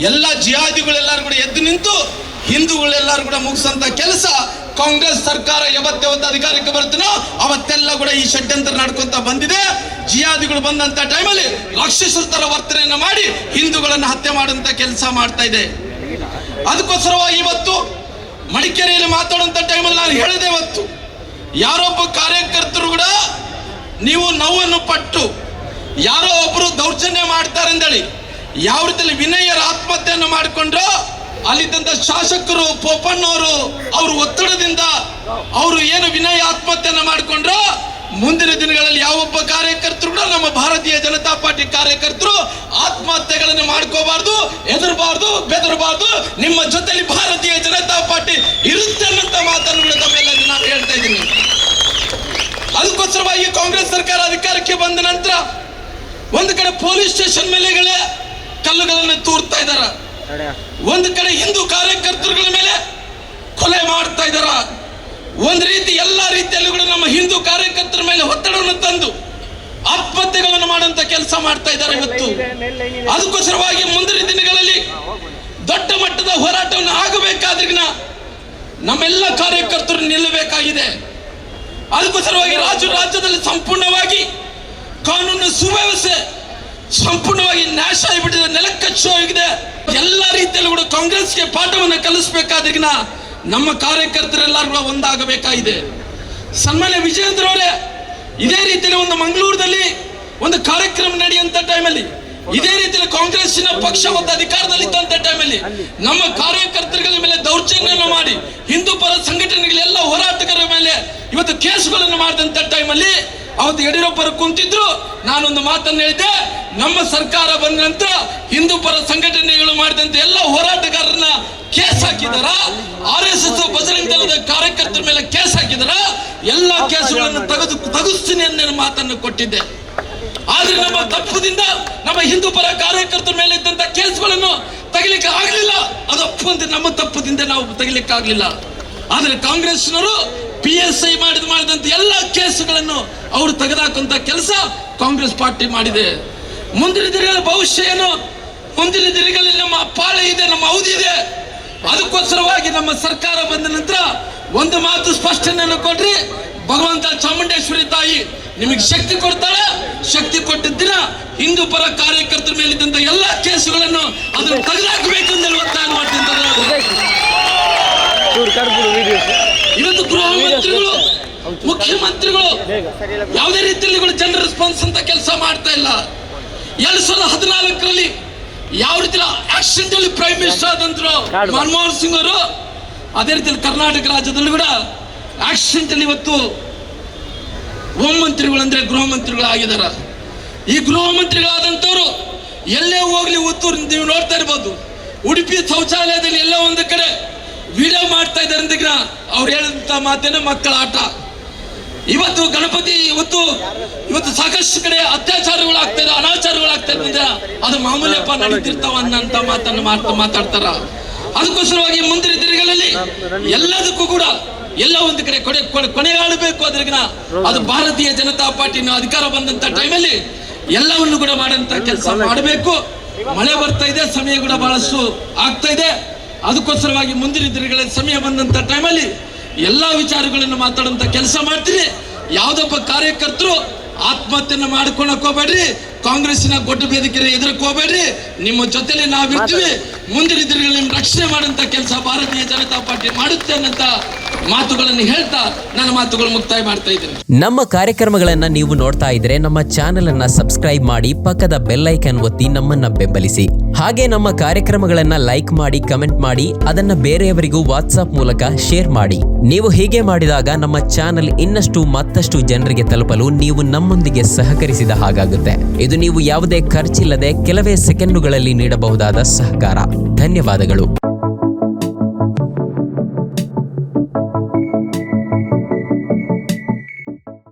ಎಲ್ಲ ಜಿಹಾದಿಗಳೆಲ್ಲರೂ ಕೂಡ ಎದ್ದು ನಿಂತು ಹಿಂದೂಗಳೆಲ್ಲರೂ ಕೂಡ ಮುಗಿಸಂತ ಕೆಲಸ ಕಾಂಗ್ರೆಸ್ ಸರ್ಕಾರ ಯಾವತ್ತೇ ಒಂದು ಅಧಿಕಾರಕ್ಕೆ ಬರ್ತೀನೋ ಅವತ್ತೆಲ್ಲ ಕೂಡ ಈ ಷಡ್ಯಂತ್ರ ನಡ್ಕೊಂತ ಬಂದಿದೆ. ಜಿಹಾದಿಗಳು ಬಂದಂತ ಟೈಮಲ್ಲಿ ರಾಕ್ಷಸರ ವರ್ತನೆಯನ್ನ ಮಾಡಿ ಹಿಂದೂಗಳನ್ನು ಹತ್ಯೆ ಮಾಡುವಂತ ಕೆಲಸ ಮಾಡ್ತಾ ಇದೆ. ಅದಕ್ಕೋಸ್ಕರವಾಗಿ ಇವತ್ತು ಮಡಿಕೇರಿಯಲ್ಲಿ ಮಾತಾಡುವಂತ ಟೈಮಲ್ಲಿ ನಾನು ಹೇಳಿದೆ, ಇವತ್ತು ಯಾರೊಬ್ಬ ಕಾರ್ಯಕರ್ತರು ಕೂಡ ನೀವು ನೋವನ್ನು ಪಟ್ಟು ಯಾರೋ ಒಬ್ರು ದೌರ್ಜನ್ಯ ಮಾಡ್ತಾರೆ ಅಂದೇಳಿ ಯಾವ ರೀತಿಯಲ್ಲಿ ವಿನಯರ ಆತ್ಮಹತ್ಯೆಯನ್ನು ಮಾಡಿಕೊಂಡ್ರು, ಅಲ್ಲಿದ್ದಂತ ಶಾಸಕರು ಪೋಪಣ್ಣವರು ಅವ್ರ ಒತ್ತಡದಿಂದ ಅವರು ಏನು ವಿನಯ ಆತ್ಮಹತ್ಯೆಯನ್ನು ಮಾಡಿಕೊಂಡ್ರು, ಮುಂದಿನ ದಿನಗಳಲ್ಲಿ ಯಾವೊಬ್ಬ ಕಾರ್ಯಕರ್ತರು ಕೂಡ ನಮ್ಮ ಭಾರತೀಯ ಜನತಾ ಪಾರ್ಟಿ ಕಾರ್ಯಕರ್ತರು ಆತ್ಮಹತ್ಯೆಗಳನ್ನು ಮಾಡ್ಕೋಬಾರ್ದು, ಹೆದರಬಾರ್ದು, ಬೆದರಬಾರ್ದು. ನಿಮ್ಮ ಜೊತೆಲಿ ಭಾರತೀಯ ಜನತಾ ಪಾರ್ಟಿ ಇರುತ್ತೆ ಅನ್ನೋಂಥ ಮಾತನ್ನು ಕೂಡ ತಮ್ಮೆಲ್ಲರಿಗೂ ನಾನು ಹೇಳ್ತಾ ಇದ್ದೀನಿ. ಅದಕ್ಕೋಸ್ಕರವಾಗಿ ಕಾಂಗ್ರೆಸ್ ಸರ್ಕಾರ ಅಧಿಕಾರಕ್ಕೆ ಬಂದ ನಂತರ ಒಂದು ಕಡೆ ಪೊಲೀಸ್ ಸ್ಟೇಷನ್ ಮೇಲೆಗಳೇ ಕಲ್ಲುಗಳನ್ನು ತೂರ್ತಾ ಇದ್ದಾರ, ಒಂದು ಕಡೆ ಹಿಂದೂ ಕಾರ್ಯಕರ್ತರುಗಳ ಮೇಲೆ ಕೊಲೆ ಮಾಡ್ತಾ ಇದ್ದಾರ, ಒಂದು ರೀತಿ ಎಲ್ಲಾ ರೀತಿಯಲ್ಲೂ ಕೂಡ ನಮ್ಮ ಹಿಂದೂ ಕಾರ್ಯಕರ್ತರ ಮೇಲೆ ಒತ್ತಡವನ್ನು ತಂದು ಆತ್ಮಹತ್ಯೆಗಳನ್ನು ಮಾಡುವಂತ ಕೆಲಸ ಮಾಡ್ತಾ ಇದ್ದಾರೆ ಇವತ್ತು. ಅದಕ್ಕೋಸ್ಕರವಾಗಿ ಮುಂದಿನ ದಿನಗಳಲ್ಲಿ ದೊಡ್ಡ ಮಟ್ಟದ ಹೋರಾಟವನ್ನು ಆಗಬೇಕಾದ್ರಿಗಿನ ನಮ್ಮೆಲ್ಲ ಕಾರ್ಯಕರ್ತರು ನಿಲ್ಲಬೇಕಾಗಿದೆ. ಅದಕ್ಕೋಸ್ಕರವಾಗಿ ರಾಜ್ಯದಲ್ಲಿ ಸಂಪೂರ್ಣವಾಗಿ ಕಾನೂನು ಸುವ್ಯವಸ್ಥೆ ಸಂಪೂರ್ಣವಾಗಿ ನಾಶ ಆಗಿಬಿಟ್ಟಿದೆ, ನೆಲಕ್ಕಚ್ಚು ಆಗಿದೆ. ಎಲ್ಲ ರೀತಿಯಲ್ಲೂ ಕೂಡ ಕಾಂಗ್ರೆಸ್ಗೆ ಪಾಠವನ್ನು ಕಲಿಸಬೇಕಾದ್ರಿಗಿನ ನಮ್ಮ ಕಾರ್ಯಕರ್ತರೆಲ್ಲರೂ ಕೂಡ ಒಂದಾಗಬೇಕಾಗಿದೆ. ಸನ್ಮಾನ್ಯ ವಿಜಯೇಂದ್ರ ಅವರೇ, ಇದೇ ರೀತಿಯಲ್ಲಿ ಒಂದು ಮಂಗಳೂರಿನಲ್ಲಿ ಒಂದು ಕಾರ್ಯಕ್ರಮ ನಡೆಯುವಂತ ಟೈಮಲ್ಲಿ ಇದೇ ರೀತಿಯಲ್ಲಿ ಕಾಂಗ್ರೆಸ್ಸಿನ ಪಕ್ಷ ಒಂದು ಅಧಿಕಾರದಲ್ಲಿ ಇದ್ದಂತ ಟೈಮಲ್ಲಿ ನಮ್ಮ ಕಾರ್ಯಕರ್ತರುಗಳ ಮೇಲೆ ದೌರ್ಜನ್ಯವನ್ನು ಮಾಡಿ ಹಿಂದೂ ಪರ ಸಂಘಟನೆಗಳೆಲ್ಲ ಹೋರಾಟಗಾರರ ಮೇಲೆ ಇವತ್ತು ಕೇಸುಗಳನ್ನು ಮಾಡಿದಂತ ಟೈಮಲ್ಲಿ ಅವತ್ತು ಯಡಿಯೂರಪ್ಪರು ಕುಂತಿದ್ರು. ನಾನೊಂದು ಮಾತನ್ನು ಹೇಳಿದ್ದೆ, ನಮ್ಮ ಸರ್ಕಾರ ಬಂದ ನಂತರ ಹಿಂದೂ ಪರ ಸಂಘಟನೆಗಳು ಮಾಡಿದಂತೆ ಎಲ್ಲ ಹೋರಾಟಗಾರರನ್ನ ಕೇಸ್ ಹಾಕಿದಾರ, RSS ಬಜರಂಗ ದಳದ ಕಾರ್ಯಕರ್ತರ ಮೇಲೆ ಕೇಸ್ ಹಾಕಿದಾರ, ಎಲ್ಲ ಕೇಸುಗಳನ್ನು ತೆಗೆಸ್ತೀನಿ ಅನ್ನೋ ಮಾತನ್ನು ಕೊಟ್ಟಿದ್ದೆ. ಆದ್ರೆ ನಮ್ಮ ತಪ್ಪದಿಂದ ನಮ್ಮ ಹಿಂದೂ ಪರ ಕಾರ್ಯಕರ್ತರ ಮೇಲೆ ಇದ್ದಂತ ಕೇಸ್ಗಳನ್ನು ತೆಗಿಲಿಕ್ಕೆ ಆಗ್ಲಿಲ್ಲ. ಅದು ನಮ್ಮ ತಪ್ಪದಿಂದ ನಾವು ತೆಗಿಲಿಕ್ಕೆ ಆಗ್ಲಿಲ್ಲ. ಆದ್ರೆ ಕಾಂಗ್ರೆಸ್ನವರು PSI ಮಾಡಿದಂತ ಎಲ್ಲ ಕೇಸುಗಳನ್ನು ಅವರು ತೆಗೆದಾಕುವಂತ ಕೆಲಸ ಕಾಂಗ್ರೆಸ್ ಪಾರ್ಟಿ ಮಾಡಿದೆ. ಮುಂದಿನ ದಿನಗಳ ಭವಿಷ್ಯ ಏನು, ಮುಂದಿನ ದಿನಗಳಲ್ಲಿ ನಮ್ಮ ಪಾಳೆ ಇದೆ, ನಮ್ಮ ಅವಧಿ ಇದೆ. ಅದಕ್ಕೋಸ್ಕರವಾಗಿ ನಮ್ಮ ಸರ್ಕಾರ ಬಂದ ನಂತರ ಒಂದು ಮಾತು ಸ್ಪಷ್ಟನೆಯನ್ನು ಕೊಡ್ರಿ, ಭಗವಂತ ಚಾಮುಂಡೇಶ್ವರಿ ತಾಯಿ ನಿಮಗೆ ಶಕ್ತಿ ಕೊಡ್ತಾಳೆ. ಶಕ್ತಿ ಕೊಟ್ಟಿದ್ದ ದಿನ ಹಿಂದೂ ಪರ ಕಾರ್ಯಕರ್ತರ ಮೇಲಿದ್ದಂತ ಎಲ್ಲ ಕೇಸುಗಳನ್ನು ಅದನ್ನು ತೆಗೆದಾಕಬೇಕು ಅಂತ ಒತ್ತಾಯ ಮಾಡ್ತಿದ್ದಾರೆ. ಇವತ್ತು ಗೃಹ ಮಂತ್ರಿಗಳು, ಮುಖ್ಯಮಂತ್ರಿಗಳು ಯಾವುದೇ ರೀತಿಯಲ್ಲಿ ಜನರ ರೆಸ್ಪಾನ್ಸ್ ಅಂತ ಕೆಲಸ ಮಾಡ್ತಾ ಇಲ್ಲ. 2014ರಲ್ಲಿ ಯಾವ ರೀತಿ ಆಕ್ಸಿಡೆಂಟಲಿ ಪ್ರೈಮ್ ಮಿನಿಸ್ಟರ್ ಆದಂತರು ಮನಮೋಹನ್ ಸಿಂಗ್ ಅವರು, ಅದೇ ರೀತಿಯಲ್ಲಿ ಕರ್ನಾಟಕ ರಾಜ್ಯದಲ್ಲಿ ಕೂಡ ಆಕ್ಸಿಡೆಂಟಲಿ ಇವತ್ತು ಹೋಮ್ ಮಂತ್ರಿಗಳು ಅಂದ್ರೆ ಗೃಹ ಮಂತ್ರಿಗಳು ಆಗಿದ್ದಾರೆ. ಈ ಗೃಹ ಮಂತ್ರಿಗಳಾದಂತವ್ರು ಎಲ್ಲೇ ಹೋಗ್ಲಿ ಉತ್ತೂರು ನೀವು ನೋಡ್ತಾ ಇರ್ಬೋದು, ಉಡುಪಿ ಶೌಚಾಲಯದಲ್ಲಿ ಎಲ್ಲ ಒಂದು ಕಡೆ ವಿಡಿಯೋ ಮಾಡ್ತಾ ಇದ್ದಾರೆ ಅಂದಾಗ ಅವ್ರು ಹೇಳಿದಂತ ಮಾತೇನೆ ಮಕ್ಕಳ ಆಟ. ಇವತ್ತು ಗಣಪತಿ ಇವತ್ತು ಸಾಕಷ್ಟು ಕಡೆ ಅತ್ಯಾಚಾರಗಳಾಗ್ತಾ ಇದೆ, ಅನಾಚಾರಗಳಾಗ್ತಾ ಇದೆ, ಅದು ಮಾಮೂಲಿಯಪ್ಪ ನಡೀತಿರ್ತಾವ ಅನ್ನಂತ ಮಾತನ್ನು ಮಾತಾಡ್ತಾರ. ಅದಕ್ಕೋಸ್ಕರವಾಗಿ ಮುಂದಿನ ದಿನಗಳಲ್ಲಿ ಎಲ್ಲದಕ್ಕೂ ಕೂಡ ಎಲ್ಲ ಒಂದು ಕಡೆ ಕೊನೆಗಾಡಬೇಕು. ಅದ್ರಿಗಿನ ಅದು ಭಾರತೀಯ ಜನತಾ ಪಾರ್ಟಿನ ಅಧಿಕಾರ ಬಂದಂತ ಟೈಮಲ್ಲಿ ಎಲ್ಲವನ್ನು ಕೂಡ ಮಾಡಂತ ಕೆಲಸ ಮಾಡಬೇಕು. ಮಳೆ ಬರ್ತಾ ಇದೆ, ಸಮಯ ಕೂಡ ಬಹಳಷ್ಟು ಆಗ್ತಾ ಇದೆ. ಅದಕ್ಕೋಸ್ಕರವಾಗಿ ಮುಂದಿನ ದಿನಗಳಲ್ಲಿ ಸಮಯ ಬಂದಂತ ಟೈಮಲ್ಲಿ ಎಲ್ಲಾ ವಿಚಾರಗಳನ್ನು ಮಾತಾಡುವಂತ ಕೆಲಸ ಮಾಡ್ತೀರಿ. ಯಾವ್ದೊಬ್ಬ ಕಾರ್ಯಕರ್ತರು ಆತ್ಮಹತ್ಯೆಯನ್ನು ಮಾಡ್ಕೊಳಕ್ ಹೋಗ್ಬೇಡ್ರಿ, ಕಾಂಗ್ರೆಸ್ಸಿನ ಗೊಡ್ಡ ಬೇದಿಕೆ ಎದುರಕ್ಕೆ ಹೋಗ್ಬೇಡ್ರಿ, ನಿಮ್ಮ ಜೊತೆಲಿ ನಾವಿರ್ತೀವಿ. ಮುಂದಿನ ದಿನಗಳಲ್ಲಿ ನಿಮ್ ರಕ್ಷಣೆ ಮಾಡುವಂತ ಕೆಲಸ ಭಾರತೀಯ ಜನತಾ ಪಾರ್ಟಿ ಮಾಡುತ್ತೆ ಅನ್ನಂತ ಮಾತುಗಳನ್ನು ಹೇಳ್ತಾ ನನ್ನ ಮಾತುಗಳು ಮುಕ್ತಾಯ ಮಾಡ್ತಾ ಇದ್ದೀನಿ. ನಮ್ಮ ಕಾರ್ಯಕ್ರಮಗಳನ್ನ ನೀವು ನೋಡ್ತಾ ಇದ್ರೆ ನಮ್ಮ ಚಾನೆಲ್ ಅನ್ನ ಸಬ್ಸ್ಕ್ರೈಬ್ ಮಾಡಿ, ಪಕ್ಕದ ಬೆಲ್ ಐಕಾನ್ ಒತ್ತಿ ನಮ್ಮನ್ನ ಬೆಂಬಲಿಸಿ. ಹಾಗೆ ನಮ್ಮ ಕಾರ್ಯಕ್ರಮಗಳನ್ನ ಲೈಕ್ ಮಾಡಿ, ಕಮೆಂಟ್ ಮಾಡಿ, ಅದನ್ನ ಬೇರೆಯವರಿಗೂ ವಾಟ್ಸ್ಆಪ್ ಮೂಲಕ ಶೇರ್ ಮಾಡಿ. ನೀವು ಹೀಗೆ ಮಾಡಿದಾಗ ನಮ್ಮ ಚಾನೆಲ್ ಮತ್ತಷ್ಟು ಜನರಿಗೆ ತಲುಪಲು ನೀವು ನಮ್ಮೊಂದಿಗೆ ಸಹಕರಿಸಿದ ಹಾಗಾಗುತ್ತೆ. ಇದು ನೀವು ಯಾವುದೇ ಖರ್ಚಿಲ್ಲದೆ ಕೆಲವೇ ಸೆಕೆಂಡುಗಳಲ್ಲಿ ನೀಡಬಹುದಾದ ಸಹಕಾರ. ಧನ್ಯವಾದಗಳು.